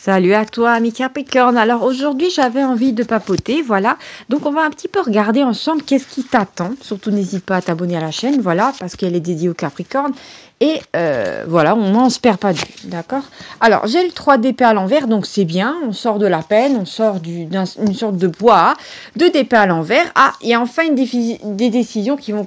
Salut à toi, ami Capricorne. Alors aujourd'hui, j'avais envie de papoter, voilà. Donc on va un petit peu regarder ensemble qu'est-ce qui t'attend. Surtout, n'hésite pas à t'abonner à la chaîne, voilà, parce qu'elle est dédiée au Capricorne. Et voilà, on n'en se perd pas de vue, d'accord? Alors, j'ai le 3 d'épée à l'envers, donc c'est bien. On sort de la peine, on sort d'une sorte de bois, de d'épée à l'envers. Ah, il y a enfin des décisions qui vont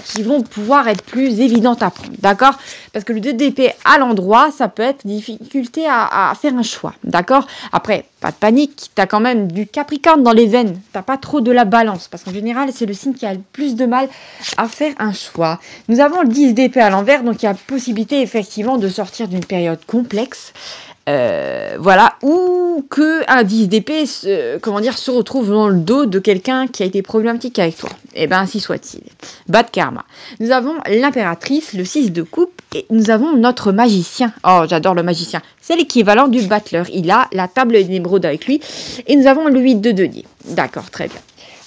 qui vont pouvoir être plus évidentes à prendre, d'accord? Parce que le 2 d'épée à l'endroit, ça peut être difficulté à faire un choix, d'accord? Après, pas de panique, tu as quand même du Capricorne dans les veines, tu n'as pas trop de la balance, parce qu'en général, c'est le signe qui a le plus de mal à faire un choix. Nous avons le 10 d'épée à l'envers, donc il y a possibilité effectivement de sortir d'une période complexe, voilà, ou qu'un 10 d'épée se retrouve dans le dos de quelqu'un qui a été problématique avec toi. Eh bien, ainsi soit-il. Bad karma. Nous avons l'impératrice, le 6 de coupe, et nous avons notre magicien. Oh, j'adore le magicien. C'est l'équivalent du battleur. Il a la table d'émeraude avec lui. Et nous avons le 8 de denier. D'accord, très bien.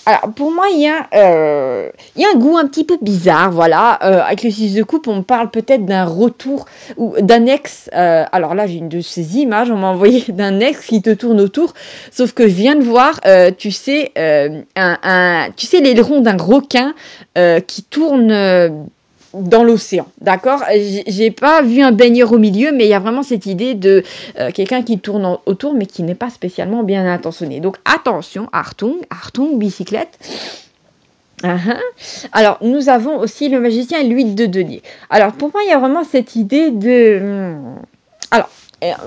Alors, pour moi, il y a un goût un petit peu bizarre, voilà. Avec le 6 de coupe, on parle peut-être d'un retour ou d'un ex. Alors là, j'ai une de ces images, on m'a envoyé d'un ex qui te tourne autour. Sauf que je viens de voir, tu sais, l'aileron d'un requin qui tourne dans l'océan, d'accord? J'ai pas vu un baigneur au milieu, mais il y a vraiment cette idée de quelqu'un qui tourne autour, mais qui n'est pas spécialement bien intentionné. Donc attention, Artung, bicyclette. Alors, nous avons aussi le magicien et l'huile de denier. Alors, pour moi, il y a vraiment cette idée de... Alors,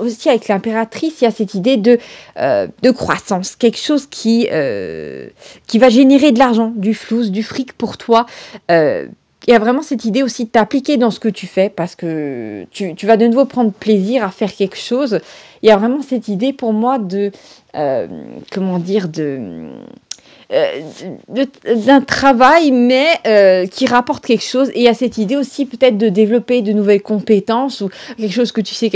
aussi avec l'impératrice, il y a cette idée de croissance, quelque chose qui va générer de l'argent, du flouze, du fric pour toi. Il y a vraiment cette idée aussi de t'appliquer dans ce que tu fais parce que tu vas de nouveau prendre plaisir à faire quelque chose. Il y a vraiment cette idée pour moi d'un travail, mais qui rapporte quelque chose. Et il y a cette idée aussi peut-être de développer de nouvelles compétences ou quelque chose que tu sais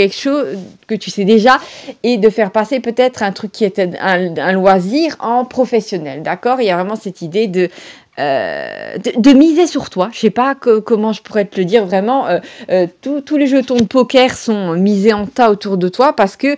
déjà, et de faire passer peut-être un truc qui était un loisir en professionnel, d'accord? Il y a vraiment cette idée de miser sur toi. Je sais pas comment je pourrais te le dire vraiment. Tous les jetons de poker sont misés en tas autour de toi parce que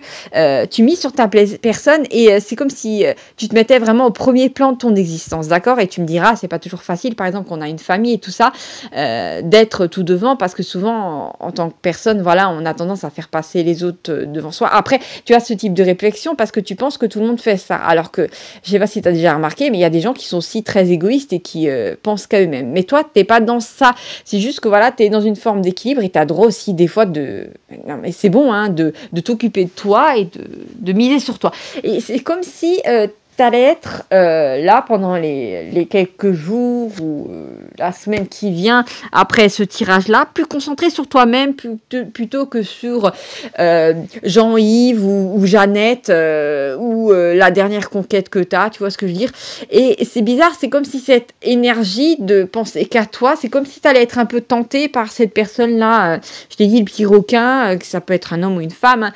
tu mises sur ta personne et c'est comme si tu te mettais vraiment au premier plan de ton existence, d'accord? Et tu me diras, c'est pas toujours facile, par exemple, qu'on a une famille et tout ça, d'être tout devant parce que souvent, en tant que personne, voilà, on a tendance à faire passer les autres devant soi. Après, tu as ce type de réflexion parce que tu penses que tout le monde fait ça, alors que, je sais pas si tu as déjà remarqué, mais il y a des gens qui sont aussi très égoïstes et qui pensent qu'à eux-mêmes. Mais toi, t'es pas dans ça. C'est juste que voilà, t'es dans une forme d'équilibre et t'as droit aussi des fois non mais c'est bon, hein, de t'occuper de toi et de miser sur toi. Et c'est comme si t'allais être là pendant les quelques jours ou la semaine qui vient après ce tirage-là, plus concentré sur toi-même plutôt que sur Jean-Yves ou Jeannette ou la dernière conquête que t'as, tu vois ce que je veux dire? Et c'est bizarre, c'est comme si cette énergie de penser qu'à toi, c'est comme si t'allais être un peu tenté par cette personne-là, je t'ai dit le petit requin, que ça peut être un homme ou une femme,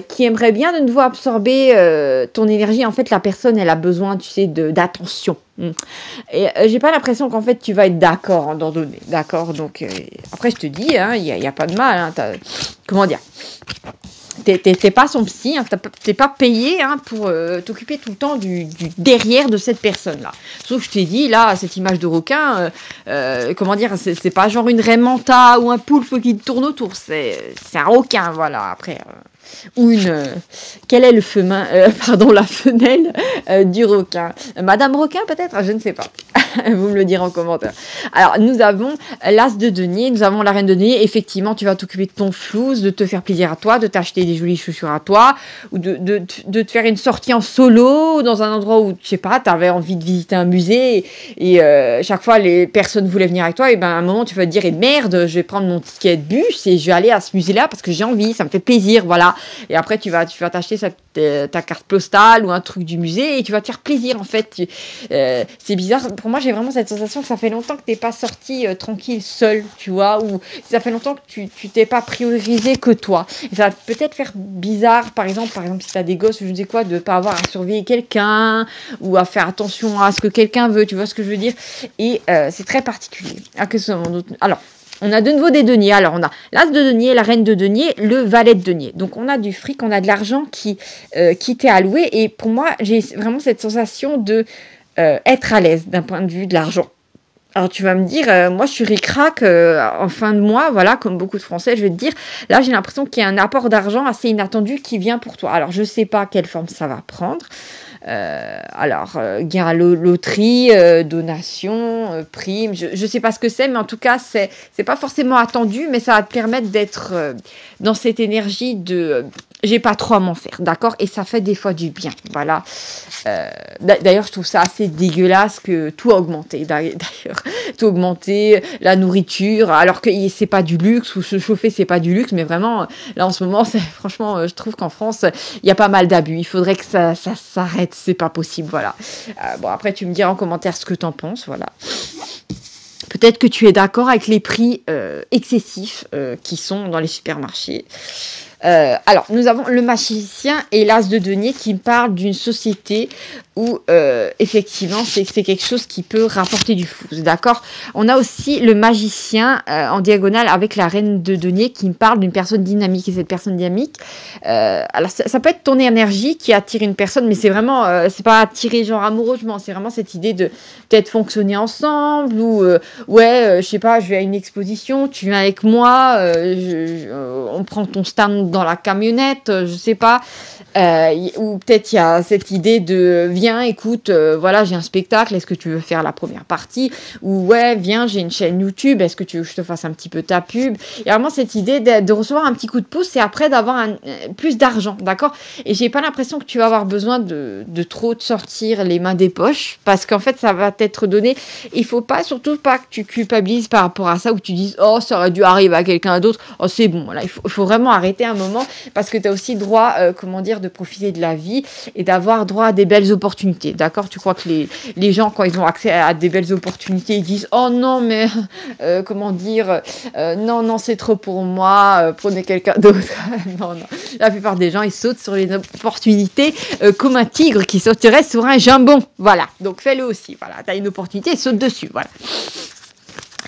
qui aimerait bien de nouveau absorber ton énergie. En fait, la personne, elle a besoin, tu sais, d'attention. Et j'ai pas l'impression qu'en fait tu vas être d'accord en donner, d'accord? Donc après je te dis, hein, il y a pas de mal, hein, comment dire? T'es pas son psy, hein, t'es pas payé hein, pour t'occuper tout le temps du derrière de cette personne-là. Sauf que je t'ai dit, là, cette image de requin, comment dire, c'est pas genre une raie manta ou un poulpe qui te tourne autour, c'est un requin, voilà, après... ou quelle est la femelle du requin? Madame requin peut-être? Je ne sais pas. Vous me le direz en commentaire. Alors, nous avons l'as de denier, nous avons la reine de denier. Effectivement, tu vas t'occuper de ton flouze, de te faire plaisir à toi, de t'acheter des jolies chaussures à toi, ou de te faire une sortie en solo dans un endroit où, je sais pas, tu avais envie de visiter un musée et chaque fois, les personnes voulaient venir avec toi. Et ben, à un moment, tu vas te dire, merde, je vais prendre mon ticket de bus et je vais aller à ce musée-là parce que j'ai envie, ça me fait plaisir, voilà. Et après, tu vas t'acheter ta carte postale ou un truc du musée et tu vas te faire plaisir, en fait. C'est bizarre. Pour moi, j'ai vraiment cette sensation que ça fait longtemps que tu n'es pas sorti tranquille, seul, tu vois, ou ça fait longtemps que tu t'es pas priorisé que toi. Et ça va peut-être faire bizarre, par exemple, si tu as des gosses ou je ne sais quoi, de ne pas avoir à surveiller quelqu'un ou à faire attention à ce que quelqu'un veut, tu vois ce que je veux dire. Et c'est très particulier. Alors, On a de nouveau des deniers. Alors, on a l'as de denier, la reine de denier, le valet de denier. Donc, on a du fric, on a de l'argent qui t'est alloué. Et pour moi, j'ai vraiment cette sensation de être à l'aise d'un point de vue de l'argent. Alors, tu vas me dire, moi, je suis ric-rac en fin de mois, voilà, comme beaucoup de Français, je vais te dire, là, j'ai l'impression qu'il y a un apport d'argent assez inattendu qui vient pour toi. Alors, je ne sais pas quelle forme ça va prendre. Gain à loterie, donation, prime, je ne sais pas ce que c'est, mais en tout cas, c'est pas forcément attendu, mais ça va te permettre d'être dans cette énergie de j'ai pas trop à m'en faire, d'accord? Et ça fait des fois du bien, voilà. D'ailleurs, je trouve ça assez dégueulasse que tout a augmenté, d'ailleurs. Tout a augmenté, la nourriture, alors que c'est pas du luxe, ou se chauffer, c'est pas du luxe, mais vraiment, là, en ce moment, franchement, je trouve qu'en France, il y a pas mal d'abus. Il faudrait que ça s'arrête, c'est pas possible, voilà. Bon, après, tu me diras en commentaire ce que t'en penses, voilà. Peut-être que tu es d'accord avec les prix excessifs qui sont dans les supermarchés. Alors, nous avons le magicien et l'as de denier qui me parle d'une société où, effectivement, c'est quelque chose qui peut rapporter du flou, d'accord? On a aussi le magicien en diagonale avec la reine de denier qui me parle d'une personne dynamique. Et cette personne dynamique, alors ça peut être ton énergie qui attire une personne, mais c'est vraiment, c'est pas attirer genre amoureusement, c'est vraiment cette idée de peut-être fonctionner ensemble ou, je sais pas, je vais à une exposition, tu viens avec moi, on prend ton stand dans la camionnette, je sais pas, ou peut-être il y a cette idée de viens, écoute, voilà, j'ai un spectacle, est-ce que tu veux faire la première partie, ou ouais, viens, j'ai une chaîne YouTube, est-ce que tu veux que je te fasse un petit peu ta pub? Il y a vraiment cette idée de recevoir un petit coup de pouce et après d'avoir plus d'argent, d'accord? Et j'ai pas l'impression que tu vas avoir besoin de trop te sortir les mains des poches, parce qu'en fait ça va t'être donné. Il faut pas, surtout pas que tu culpabilises par rapport à ça, ou que tu dises oh ça aurait dû arriver à quelqu'un d'autre, oh c'est bon, voilà, il faut vraiment arrêter un moment, parce que tu as aussi droit, de profiter de la vie et d'avoir droit à des belles opportunités, d'accord? Tu crois que les gens, quand ils ont accès à des belles opportunités, ils disent oh non mais non c'est trop pour moi, prenez quelqu'un d'autre. Non, la plupart des gens ils sautent sur les opportunités comme un tigre qui sauterait sur un jambon, voilà, donc fais-le aussi, voilà, tu as une opportunité, saute dessus, voilà.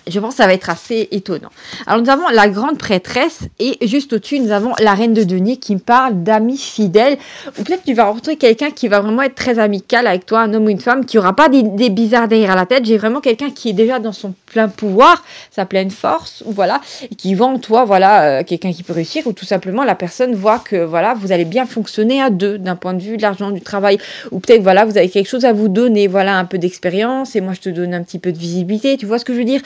Je pense que ça va être assez étonnant. Alors, nous avons la grande prêtresse et juste au-dessus, nous avons la reine de denier qui me parle d'amis fidèles. Ou peut-être tu vas rencontrer quelqu'un qui va vraiment être très amical avec toi, un homme ou une femme, qui n'aura pas des bizarres derrière la tête. J'ai vraiment quelqu'un qui est déjà dans son plein pouvoir, sa pleine force, voilà, et qui voit en toi, voilà, quelqu'un qui peut réussir, ou tout simplement la personne voit que, voilà, vous allez bien fonctionner à deux, d'un point de vue de l'argent, du travail, ou peut-être, voilà, vous avez quelque chose à vous donner, voilà, un peu d'expérience, et moi je te donne un petit peu de visibilité, tu vois ce que je veux dire?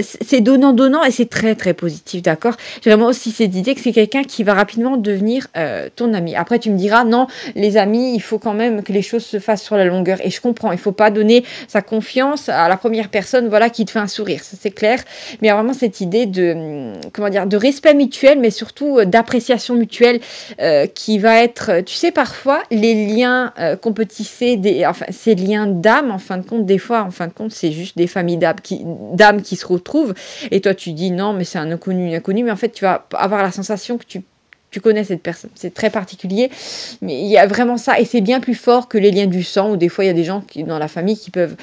C'est donnant et c'est très très positif, d'accord? J'ai vraiment aussi cette idée que c'est quelqu'un qui va rapidement devenir ton ami. Après tu me diras non, les amis, il faut quand même que les choses se fassent sur la longueur, et je comprends, il faut pas donner sa confiance à la première personne, voilà, qui te fait un sourire, ça c'est clair, mais il y a vraiment cette idée de de respect mutuel, mais surtout d'appréciation mutuelle qui va être, tu sais, parfois les liens qu'on peut tisser, ces liens d'âme, en fin de compte, des fois, en fin de compte, c'est juste des familles d'âmes qui se retrouvent, et toi tu dis non mais c'est un inconnu, mais en fait tu vas avoir la sensation que tu connais cette personne. C'est très particulier, mais il y a vraiment ça, et c'est bien plus fort que les liens du sang, où des fois il y a des gens dans la famille qui peuvent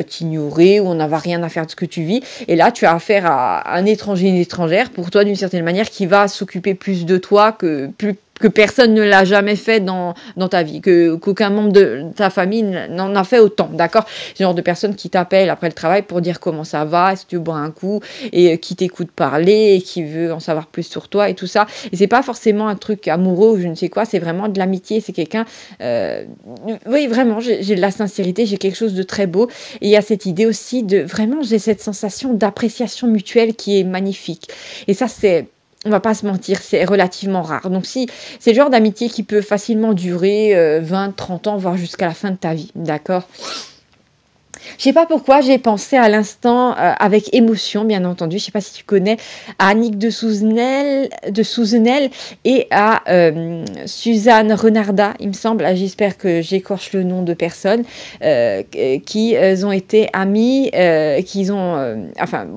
t'ignorer, ou on n'a rien à faire de ce que tu vis, et là tu as affaire à un étranger, une étrangère, pour toi d'une certaine manière, qui va s'occuper plus de toi que personne ne l'a jamais fait dans ta vie, qu'aucun membre de ta famille n'en a fait autant, d'accord? Ce genre de personne qui t'appelle après le travail pour dire comment ça va, est-ce que tu veux boire un coup, et qui t'écoute parler, et qui veut en savoir plus sur toi, et tout ça. Et c'est pas forcément un truc amoureux ou je ne sais quoi, c'est vraiment de l'amitié, c'est quelqu'un... oui, vraiment, j'ai de la sincérité, j'ai quelque chose de très beau, et il y a cette idée aussi de... Vraiment, j'ai cette sensation d'appréciation mutuelle qui est magnifique. Et ça, on va pas se mentir, c'est relativement rare. Donc si c'est le genre d'amitié qui peut facilement durer 20, 30 ans, voire jusqu'à la fin de ta vie, d'accord? Je sais pas pourquoi, j'ai pensé à l'instant avec émotion, bien entendu. Je sais pas si tu connais, à Annick de Souzenel et à Suzanne Renarda, il me semble. J'espère que j'écorche le nom de personnes qui ont été amies,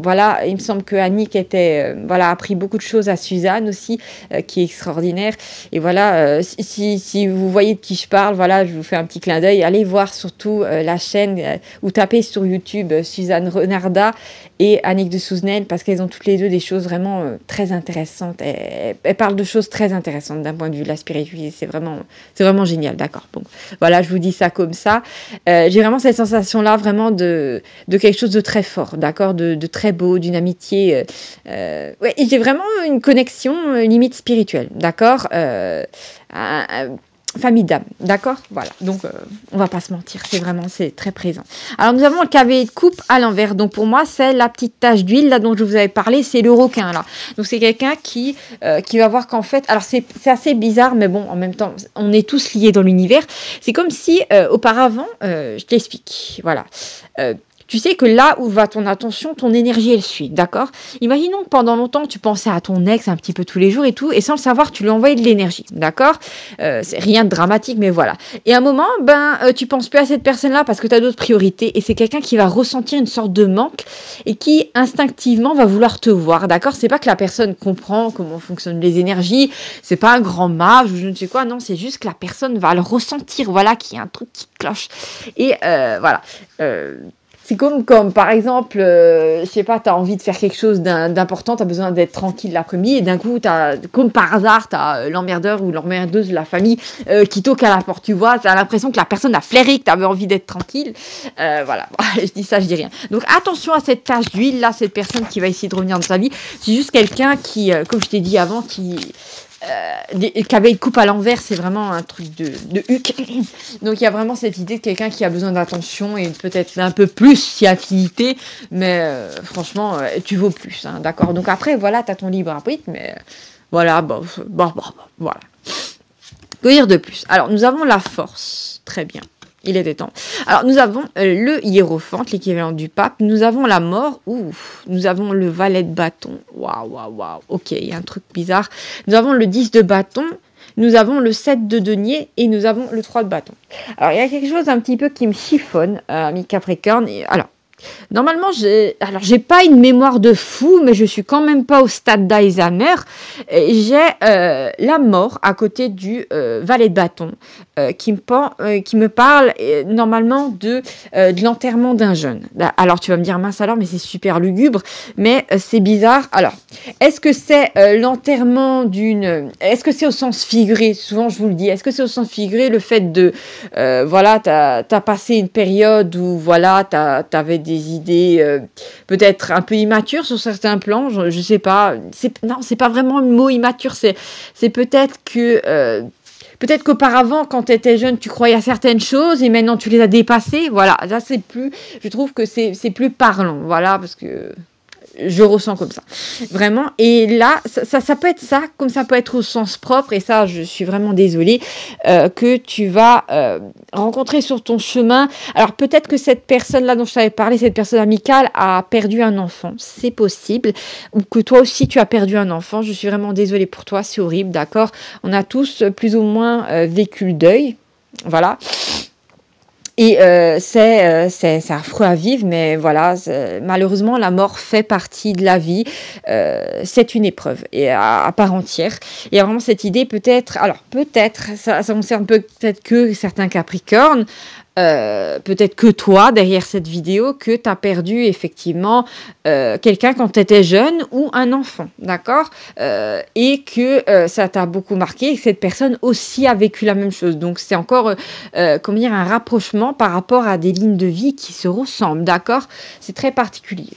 voilà. Il me semble que Annick a appris beaucoup de choses à Suzanne aussi, qui est extraordinaire. Et voilà, si vous voyez de qui je parle, voilà, je vous fais un petit clin d'œil. Allez voir surtout la chaîne où tapez sur YouTube Suzanne Renarda et Annick de Souzenel, parce qu'elles ont toutes les deux des choses vraiment très intéressantes. Elles parlent de choses très intéressantes d'un point de vue de la spiritualité. C'est vraiment génial, d'accord. Bon, voilà, je vous dis ça comme ça. J'ai vraiment cette sensation-là, vraiment de quelque chose de très fort, d'accord, de très beau, d'une amitié. Ouais, et j'ai vraiment une connexion limite spirituelle, d'accord, famille d'âme, d'accord, voilà, donc on va pas se mentir, c'est très présent. Alors nous avons le cavalier de coupe à l'envers, donc pour moi c'est la petite tache d'huile là dont je vous avais parlé, c'est le requin là, donc c'est quelqu'un qui va voir qu'en fait, alors c'est assez bizarre, mais bon, en même temps on est tous liés dans l'univers, c'est comme si auparavant, je t'explique, voilà, tu sais que là où va ton attention, ton énergie, elle suit, d'accord? Imaginons que pendant longtemps, tu pensais à ton ex un petit peu tous les jours et tout, et sans le savoir, tu lui envoyais de l'énergie, d'accord? C'est rien de dramatique, mais voilà. Et à un moment, tu penses plus à cette personne-là parce que tu as d'autres priorités, et c'est quelqu'un qui va ressentir une sorte de manque et qui, instinctivement, va vouloir te voir, d'accord? C'est pas que la personne comprend comment fonctionnent les énergies, c'est pas un grand mage ou je ne sais quoi, non, c'est juste que la personne va le ressentir, voilà, qu'il y a un truc qui cloche. Et voilà. C'est comme par exemple, je sais pas, tu as envie de faire quelque chose d'important, tu as besoin d'être tranquille l'après-midi, et d'un coup, comme par hasard, tu as l'emmerdeur ou l'emmerdeuse de la famille qui toque à la porte, tu vois, tu as l'impression que la personne a flairé que tu avais envie d'être tranquille. Voilà, je dis ça, je dis rien. Donc attention à cette tache d'huile, là, cette personne qui va essayer de revenir dans sa vie, c'est juste quelqu'un qui, comme je t'ai dit avant, qui avait une coupe à l'envers, c'est vraiment un truc de huc. Donc il y a vraiment cette idée de quelqu'un qui a besoin d'attention et peut-être un peu plus si affinité, mais franchement tu vaux plus, hein, d'accord. Donc après voilà, t'as ton libre arbitre, mais voilà, voilà. Que dire de plus? Alors nous avons la force, très bien. Il était temps. Alors, nous avons le hiérophante, l'équivalent du pape. Nous avons la mort. Nous avons le valet de bâton. Waouh. Ok, il y a un truc bizarre. Nous avons le 10 de bâton. Nous avons le 7 de denier. Et nous avons le 3 de bâton. Alors, il y a quelque chose un petit peu qui me chiffonne, ami Capricorne. Alors, normalement, j'ai pas une mémoire de fou, mais je suis quand même pas au stade d'Alzheimer. J'ai la mort à côté du valet de bâton qui me parle normalement de l'enterrement d'un jeune. Alors tu vas me dire mince alors, mais c'est super lugubre, mais c'est bizarre. Alors, est-ce que c'est l'enterrement est-ce que c'est au sens figuré? Souvent je vous le dis. Est-ce que c'est au sens figuré le fait de voilà, t'as passé une période où voilà, t'avais des idées peut-être un peu immatures sur certains plans, je sais pas, c'est pas vraiment le mot immature, c'est peut-être que peut-être qu'auparavant quand tu étais jeune tu croyais à certaines choses et maintenant tu les as dépassées, voilà, là je trouve que c'est plus parlant, voilà, parce que je ressens comme ça, vraiment. Et là, ça peut être ça, comme ça peut être au sens propre, et ça, je suis vraiment désolée, que tu vas rencontrer sur ton chemin. Alors, peut-être que cette personne-là dont je t'avais parlé, cette personne amicale, a perdu un enfant, c'est possible, ou que toi aussi, tu as perdu un enfant. Je suis vraiment désolée pour toi, c'est horrible, d'accord? On a tous plus ou moins vécu le deuil, voilà. Et c'est affreux à vivre, mais voilà, malheureusement, la mort fait partie de la vie. C'est une épreuve et à part entière. Il y a vraiment cette idée, peut-être, ça concerne peut-être que certains Capricornes, peut-être que toi, derrière cette vidéo, que tu as perdu effectivement quelqu'un quand tu étais jeune ou un enfant, d'accord, et que ça t'a beaucoup marqué et que cette personne aussi a vécu la même chose. Donc, c'est encore, comment dire, un rapprochement par rapport à des lignes de vie qui se ressemblent, d'accord. C'est très particulier.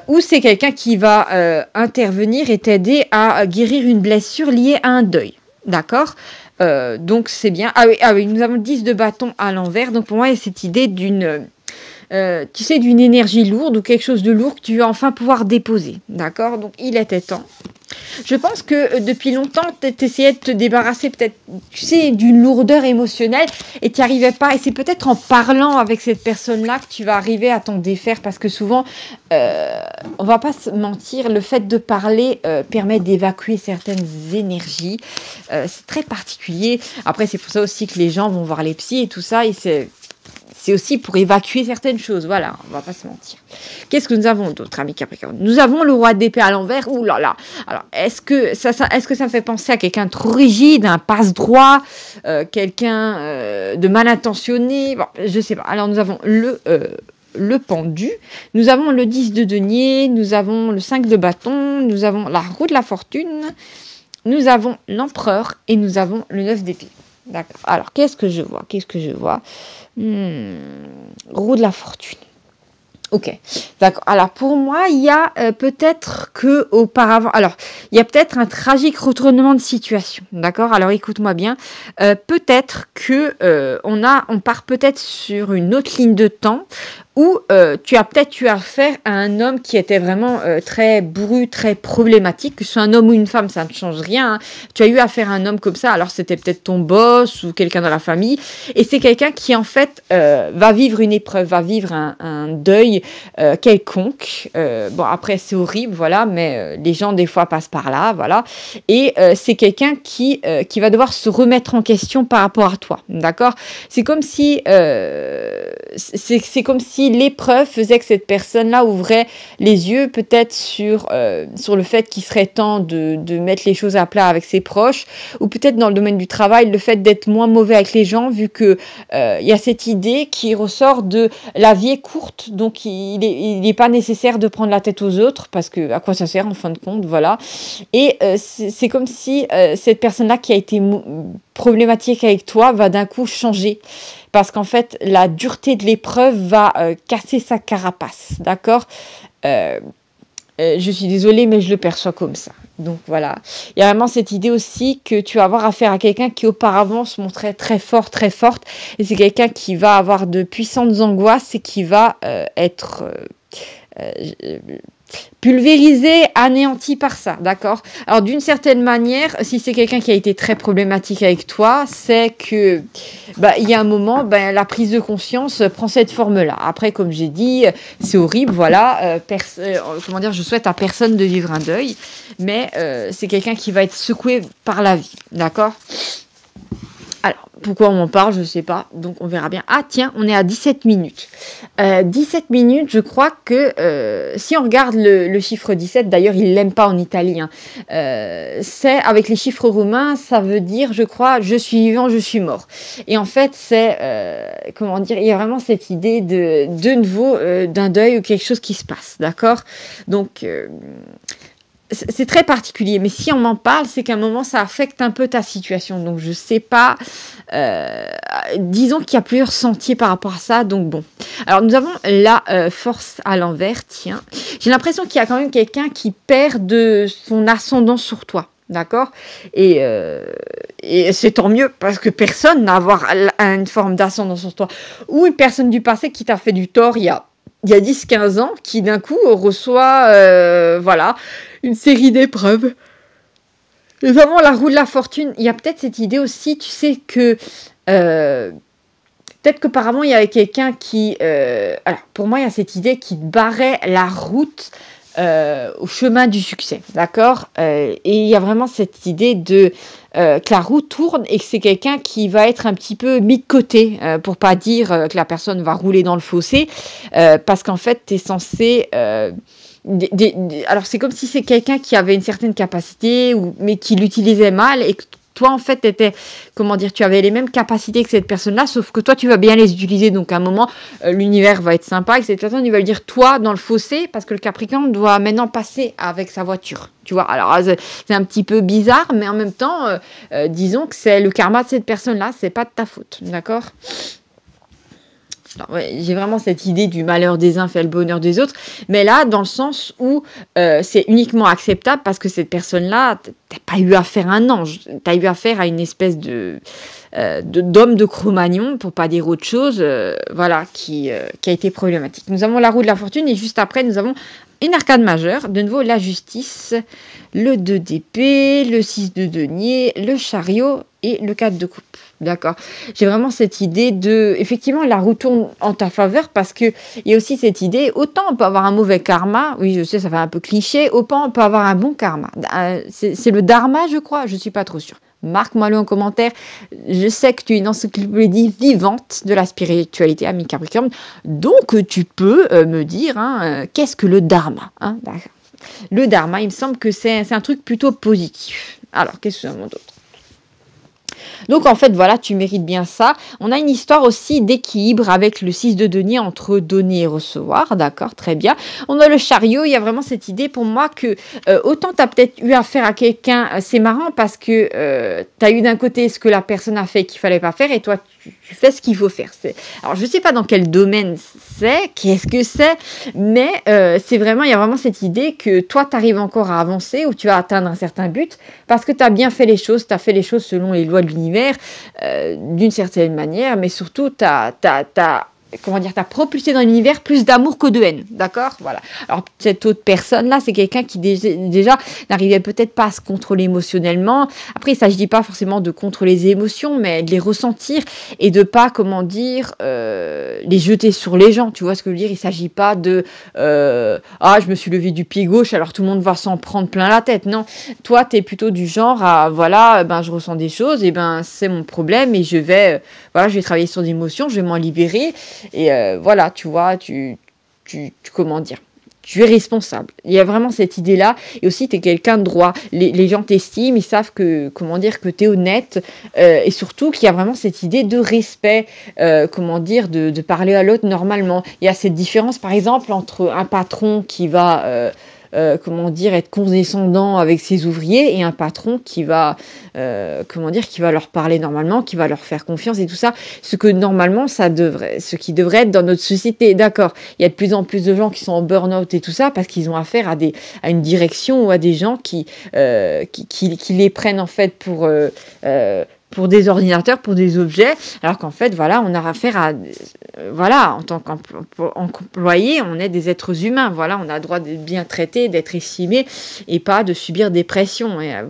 Ou c'est quelqu'un qui va intervenir et t'aider à guérir une blessure liée à un deuil, d'accord. Donc c'est bien. Ah oui, nous avons le 10 de bâton à l'envers. Donc pour moi, il y a cette idée d'une énergie lourde ou quelque chose de lourd que tu vas enfin pouvoir déposer. D'accord? Donc il était temps. Je pense que depuis longtemps, tu essayais de te débarrasser peut-être, tu sais, d'une lourdeur émotionnelle et tu n'y arrivais pas. Et c'est peut-être en parlant avec cette personne-là que tu vas arriver à t'en défaire parce que souvent, on va pas se mentir, le fait de parler permet d'évacuer certaines énergies. C'est très particulier. Après, c'est pour ça aussi que les gens vont voir les psys et tout ça. Et c'est aussi pour évacuer certaines choses. Voilà, on va pas se mentir. Qu'est-ce que nous avons d'autre, amis Capricorne? Nous avons le roi d'épée à l'envers. Ouh là là. Alors, est-ce que ça fait penser à quelqu'un de trop rigide, un passe-droit, quelqu'un de mal intentionné? Bon, je sais pas. Alors, nous avons le pendu, nous avons le 10 de denier, nous avons le 5 de bâton, nous avons la roue de la fortune, nous avons l'empereur et nous avons le 9 d'épée. D'accord. Alors, qu'est-ce que je vois? Roue de la fortune. Ok, d'accord. Alors pour moi, il y a peut-être que auparavant, alors il y a peut-être un tragique retournement de situation, d'accord. Alors écoute-moi bien, peut-être que on part peut-être sur une autre ligne de temps où tu as peut-être eu affaire à un homme qui était vraiment très bourru, très problématique, que ce soit un homme ou une femme, ça ne change rien. Hein. Tu as eu affaire à un homme comme ça, alors c'était peut-être ton boss ou quelqu'un dans la famille, et c'est quelqu'un qui en fait va vivre une épreuve, va vivre un deuil quelconque. Bon après c'est horrible, voilà, mais les gens des fois passent par là, voilà, et c'est quelqu'un qui va devoir se remettre en question par rapport à toi, d'accord. C'est comme si c'est comme si l'épreuve faisait que cette personne-là ouvrait les yeux peut-être sur le fait qu'il serait temps de mettre les choses à plat avec ses proches, ou peut-être dans le domaine du travail, le fait d'être moins mauvais avec les gens, vu que y a cette idée qui ressort de la vie est courte, donc il n'est pas nécessaire de prendre la tête aux autres, parce que à quoi ça sert en fin de compte, voilà. Et c'est comme si cette personne-là qui a été problématique avec toi va d'un coup changer. Parce qu'en fait, la dureté de l'épreuve va casser sa carapace, d'accord. Je suis désolée, mais je le perçois comme ça. Donc voilà. Il y a vraiment cette idée aussi que tu vas avoir affaire à quelqu'un qui auparavant se montrait très fort, très forte. Et c'est quelqu'un qui va avoir de puissantes angoisses et qui va être pulvérisé, anéanti par ça, d'accord. Alors d'une certaine manière, si c'est quelqu'un qui a été très problématique avec toi, c'est que il y a un moment, la prise de conscience prend cette forme-là. Après, comme j'ai dit, c'est horrible, voilà. Comment dire, je souhaite à personne de vivre un deuil, mais c'est quelqu'un qui va être secoué par la vie, d'accord. Alors, pourquoi on m'en parle, je ne sais pas, donc on verra bien. Ah tiens, on est à 17 minutes. 17 minutes, je crois que si on regarde le chiffre 17, d'ailleurs il ne l'aime pas en italien, c'est avec les chiffres romains, ça veut dire, je crois, je suis vivant, je suis mort. Et en fait, c'est, comment dire, il y a vraiment cette idée de nouveau d'un deuil ou quelque chose qui se passe, d'accord. Donc c'est très particulier, mais si on m'en parle, c'est qu'à un moment, ça affecte un peu ta situation. Donc, je sais pas. Disons qu'il y a plusieurs sentiers par rapport à ça. Donc, bon. Alors, nous avons la force à l'envers. Tiens. J'ai l'impression qu'il y a quand même quelqu'un qui perd de son ascendant sur toi. D'accord. Et c'est tant mieux, parce que personne n'a à avoir une forme d'ascendant sur toi. Ou une personne du passé qui t'a fait du tort il y a 10-15 ans, qui d'un coup reçoit, voilà, une série d'épreuves. Nous avons la roue de la fortune. Il y a peut-être cette idée aussi, tu sais, que peut-être qu'auparavant, il y avait quelqu'un qui... alors, pour moi, il y a cette idée qui barrait la route au chemin du succès, d'accord. Et il y a vraiment cette idée de... que la roue tourne et que c'est quelqu'un qui va être un petit peu mis de côté, pour pas dire que la personne va rouler dans le fossé, parce qu'en fait, tu es censé... alors, c'est comme si c'est quelqu'un qui avait une certaine capacité, mais qui l'utilisait mal, et que toi, en fait, comment dire, tu avais les mêmes capacités que cette personne-là, sauf que toi, tu vas bien les utiliser. Donc, à un moment, l'univers va être sympa, et cette personne, il va lui dire, toi, dans le fossé, parce que le Capricorne doit maintenant passer avec sa voiture. Tu vois, alors, c'est un petit peu bizarre, mais en même temps, disons que c'est le karma de cette personne-là, c'est pas de ta faute, d'accord ? Alors, ouais, j'ai vraiment cette idée du malheur des uns fait le bonheur des autres, mais là, dans le sens où c'est uniquement acceptable parce que cette personne-là, t'as pas eu affaire à un ange, t'as eu affaire à une espèce d'homme de Cro-Magnon, pour pas dire autre chose, voilà, qui a été problématique. Nous avons la roue de la fortune et juste après, nous avons une arcade majeure, de nouveau la justice, le 2 d'épée, le 6 de denier, le chariot et le 4 de coupe. D'accord. J'ai vraiment cette idée de... Effectivement, la roue tourne en ta faveur parce qu'il y a aussi cette idée, autant on peut avoir un mauvais karma, oui, je sais, ça fait un peu cliché, autant on peut avoir un bon karma. C'est le dharma, je crois, je ne suis pas trop sûre. Marque-moi-le en commentaire. Je sais que tu es une encyclopédie vivante de la spiritualité, ami Capricorne. Donc, tu peux me dire, qu'est-ce que le dharma, Le dharma, il me semble que c'est un truc plutôt positif. Alors, qu'est-ce que c'est d'autre? Donc, en fait, voilà, tu mérites bien ça. On a une histoire aussi d'équilibre avec le 6 de denier entre donner et recevoir. D'accord, très bien. On a le chariot. Il y a vraiment cette idée pour moi que autant tu as peut-être eu affaire à quelqu'un, c'est marrant parce que tu as eu d'un côté ce que la personne a fait qu'il fallait pas faire et toi, tu fais ce qu'il faut faire. Alors, je ne sais pas dans quel domaine c'est, qu'est-ce que c'est, mais c'est vraiment, il y a vraiment cette idée que toi, tu arrives encore à avancer ou tu vas atteindre un certain but parce que tu as bien fait les choses, tu as fait les choses selon les lois de l'univers d'une certaine manière, mais surtout, tu as propulsé dans l'univers plus d'amour que de haine, d'accord? Voilà. Alors, cette autre personne-là, c'est quelqu'un qui déjà n'arrivait peut-être pas à se contrôler émotionnellement. Après, il ne s'agit pas forcément de contrôler les émotions, mais de les ressentir et de pas, les jeter sur les gens. Tu vois ce que je veux dire? Il ne s'agit pas de je me suis levé du pied gauche, alors tout le monde va s'en prendre plein la tête. Non, toi, tu es plutôt du genre à, je ressens des choses, et c'est mon problème, et je vais travailler sur des émotions, je vais m'en libérer. Et tu vois, comment dire, tu es responsable. Il y a vraiment cette idée-là. Et aussi, tu es quelqu'un de droit. Les gens t'estiment, ils savent que tu es honnête. Et surtout qu'il y a vraiment cette idée de respect, de parler à l'autre normalement. Il y a cette différence, par exemple, entre un patron qui va... être condescendant avec ses ouvriers et un patron qui va leur parler normalement, qui va leur faire confiance et tout ça, ce qui devrait être dans notre société, d'accord. Il y a de plus en plus de gens qui sont en burn-out et tout ça parce qu'ils ont affaire à une direction ou à des gens qui les prennent en fait pour des ordinateurs, pour des objets, alors qu'en fait, on a affaire à... en tant qu'employé, on est des êtres humains, on a le droit d'être bien traité, d'être estimé, et pas de subir des pressions. Et il y a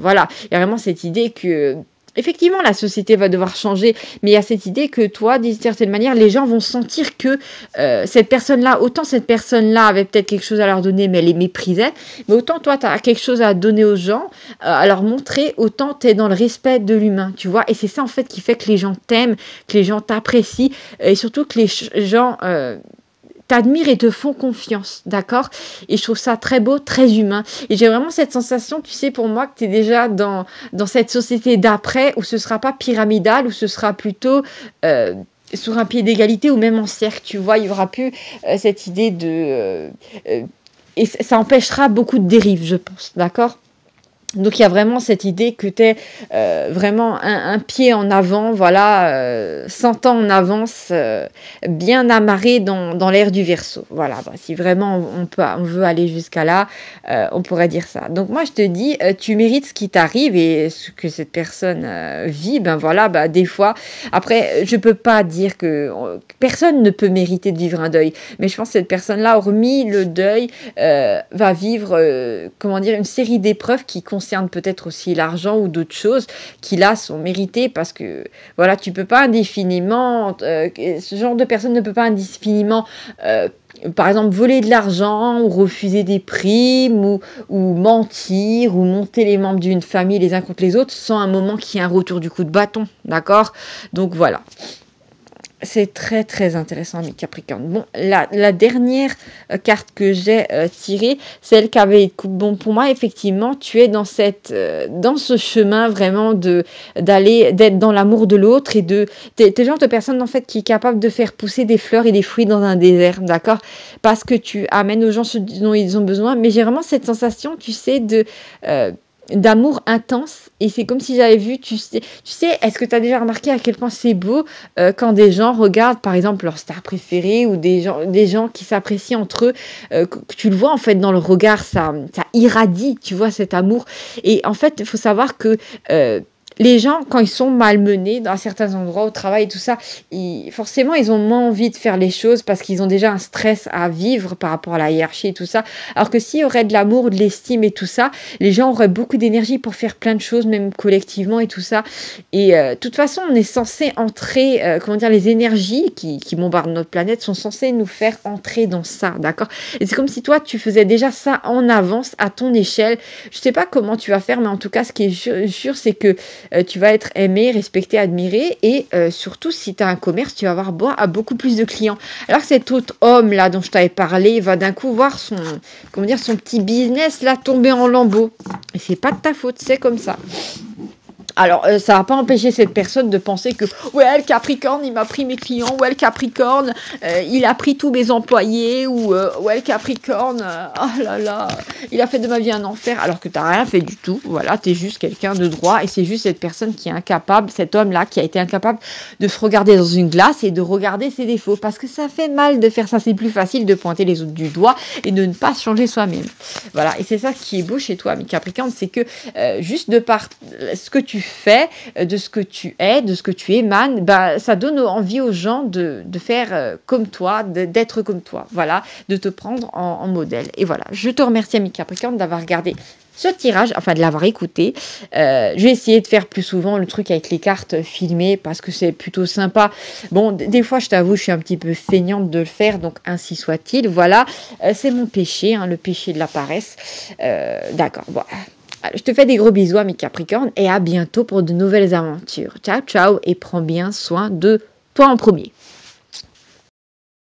vraiment cette idée que... Effectivement, la société va devoir changer, mais il y a cette idée que toi, d'une certaine manière, les gens vont sentir que cette personne-là avait peut-être quelque chose à leur donner, mais elle les méprisait, mais autant toi, tu as quelque chose à donner aux gens, à leur montrer, autant tu es dans le respect de l'humain, tu vois, et c'est ça, en fait, qui fait que les gens t'aiment, que les gens t'apprécient, et surtout que les gens... t'admirent et te font confiance, d'accord? Et je trouve ça très beau, très humain. Et j'ai vraiment cette sensation, tu sais, pour moi, que tu es déjà dans cette société d'après, où ce ne sera pas pyramidal, où ce sera plutôt sur un pied d'égalité ou même en cercle, tu vois, il n'y aura plus cette idée de... et ça empêchera beaucoup de dérives, je pense, d'accord? Donc, il y a vraiment cette idée que tu es vraiment un pied en avant, 100 ans en avance, bien amarré dans l'air du Verseau. Voilà, si vraiment on veut aller jusqu'à là, on pourrait dire ça. Donc, moi, je te dis, tu mérites ce qui t'arrive et ce que cette personne vit. Des fois, après, je peux pas dire que personne ne peut mériter de vivre un deuil. Mais je pense que cette personne-là, hormis le deuil, va vivre, une série d'épreuves qui concerne peut-être aussi l'argent ou d'autres choses qui là sont méritées parce que tu peux pas indéfiniment ce genre de personne ne peut pas indéfiniment par exemple voler de l'argent ou refuser des primes ou mentir ou monter les membres d'une famille les uns contre les autres sans un moment qu'il y ait un retour du coup de bâton, d'accord? Donc voilà. C'est très très intéressant, ami Capricorne. Bon, la dernière carte que j'ai tirée, celle qui avait été bon pour moi. Effectivement, tu es dans ce chemin vraiment d'être dans l'amour de l'autre et t'es le genre de personne en fait qui est capable de faire pousser des fleurs et des fruits dans un désert, d'accord? Parce que tu amènes aux gens ce dont ils ont besoin. Mais j'ai vraiment cette sensation, tu sais, d'amour intense et c'est comme si j'avais vu, tu sais, est-ce que tu as déjà remarqué à quel point c'est beau quand des gens regardent par exemple leur star préférée ou des gens qui s'apprécient entre eux, que tu le vois en fait dans le regard, ça irradie, tu vois, cet amour. Et en fait, il faut savoir que les gens, quand ils sont malmenés dans certains endroits au travail et tout ça, forcément, ils ont moins envie de faire les choses parce qu'ils ont déjà un stress à vivre par rapport à la hiérarchie et tout ça. Alors que s'il y aurait de l'amour, de l'estime et tout ça, les gens auraient beaucoup d'énergie pour faire plein de choses, même collectivement et tout ça. Et de toute façon, on est censé entrer, les énergies qui bombardent notre planète sont censées nous faire entrer dans ça, d'accord? Et c'est comme si toi, tu faisais déjà ça en avance, à ton échelle. Je sais pas comment tu vas faire, mais en tout cas, ce qui est sûr, c'est que tu vas être aimé, respecté, admiré. Et surtout, si tu as un commerce, tu vas avoir beaucoup plus de clients. Alors que cet autre homme là dont je t'avais parlé va d'un coup voir son petit business là tomber en lambeaux. Et c'est pas de ta faute, c'est comme ça. Alors, ça va pas empêcher cette personne de penser que ouais, le Capricorne, il m'a pris mes clients, ouais, le Capricorne, il a pris tous mes employés, ou ouais, le Capricorne, oh là là, il a fait de ma vie un enfer, alors que t'as rien fait du tout. Voilà, t'es juste quelqu'un de droit, et c'est juste cette personne qui est incapable, cet homme-là qui a été incapable de se regarder dans une glace et de regarder ses défauts, parce que ça fait mal de faire ça. C'est plus facile de pointer les autres du doigt et de ne pas se changer soi-même. Voilà, et c'est ça qui est beau chez toi, mes Capricorne, c'est que juste de par ce que tu fais, de ce que tu es, de ce que tu émanes, ça donne envie aux gens de faire comme toi, d'être comme toi, voilà, de te prendre en modèle. Et voilà, je te remercie, ami Capricorne, d'avoir regardé ce tirage, enfin de l'avoir écouté. Je vais essayer de faire plus souvent le truc avec les cartes filmées parce que c'est plutôt sympa. Bon, des fois, je t'avoue, je suis un petit peu feignante de le faire, donc ainsi soit-il. Voilà, c'est mon péché, hein, le péché de la paresse. D'accord, bon. Je te fais des gros bisous, mes Capricornes, et à bientôt pour de nouvelles aventures. Ciao, ciao, et prends bien soin de toi en premier.